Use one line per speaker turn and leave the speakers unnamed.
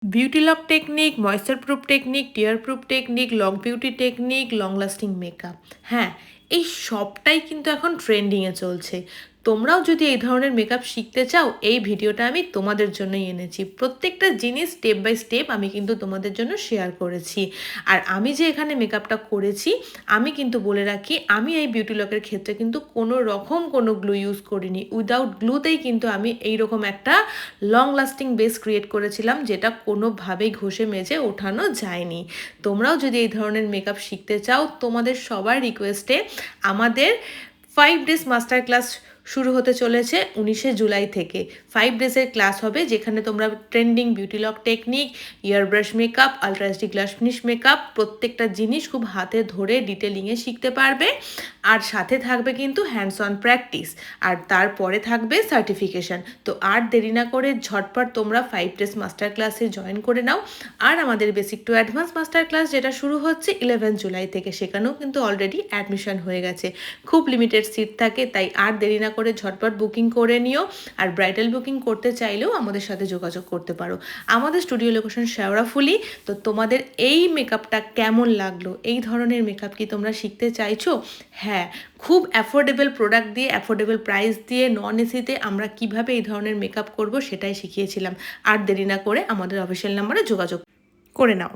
Beauty lock technique, moisture proof technique, tear proof technique, long beauty technique, long lasting makeup. হ্যাঁ, এই সবটাই কিন্তু এখন ট্রেন্ডিংয়ে চলছে। তোমরাও যদি এই ধরনের মেকআপ শিখতে চাও, এই ভিডিওটা আমি তোমাদের জন্যই এনেছি। প্রত্যেকটা জিনিস স্টেপ বাই স্টেপ আমি কিন্তু তোমাদের জন্য শেয়ার করেছি। আর আমি যে এখানে মেকআপটা করেছি, আমি কিন্তু বলে রাখি, আমি এই বিউটি লকের ক্ষেত্রে কিন্তু কোনো রকম কোনো গ্লু ইউজ করিনি। উইদাউট গ্লুতেই কিন্তু আমি এইরকম একটা লং লাস্টিং বেস ক্রিয়েট করেছিলাম, যেটা কোনোভাবেই ঘষে মেজে ওঠানো যায়নি। তোমরাও যদি এই ধরনের মেকআপ শিখতে চাও, তোমাদের সবার রিকোয়েস্টে আমাদের 5 ডেজ মাস্টার ক্লাস শুরু হতে চলেছে 19শে জুলাই থেকে। 5 ডেজের ক্লাস হবে, যেখানে তোমরা trending beauty lock technique, air brush makeup, ultra HD glass finish makeup, প্রত্যেকটা জিনিস খুব হাতে ধরে ডিটেলিংয়ে শিখতে পারবে। আর সাথে থাকবে কিন্তু হ্যান্ডস অন প্র্যাকটিস, আর তারপরে থাকবে সার্টিফিকেশান। তো আর দেরি না করে ঝটপট তোমরা 5 ডেজ মাস্টার ক্লাসে জয়েন করে নাও। আর আমাদের basic to advance master class যেটা শুরু হচ্ছে 11 জুলাই থেকে, সেখানেও কিন্তু অলরেডি অ্যাডমিশন হয়ে গেছে। খুব লিমিটেড সিট থাকে, তাই আর দেরি না করে ঝটপট বুকিং করে নিও। আর ব্রাইডাল বুকিং করতে চাইলেও আমাদের সাথে যোগাযোগ করতে পারো। আমাদের স্টুডিও লোকেশন শেওড়াফুলি। তো তোমাদের এই মেকআপটা কেমন লাগলো? এই ধরনের মেকআপ কি তোমরা শিখতে চাইছো? হ্যাঁ, খুব অ্যাফোর্ডেবল প্রোডাক্ট দিয়ে, অ্যাফোর্ডেবল প্রাইস দিয়ে, নন এসিতে আমরা কিভাবে এই ধরনের মেকআপ করব সেটাই শিখিয়েছিলাম। আর দেরি না করে আমাদের অফিসিয়াল নাম্বারে যোগাযোগ করে নাও।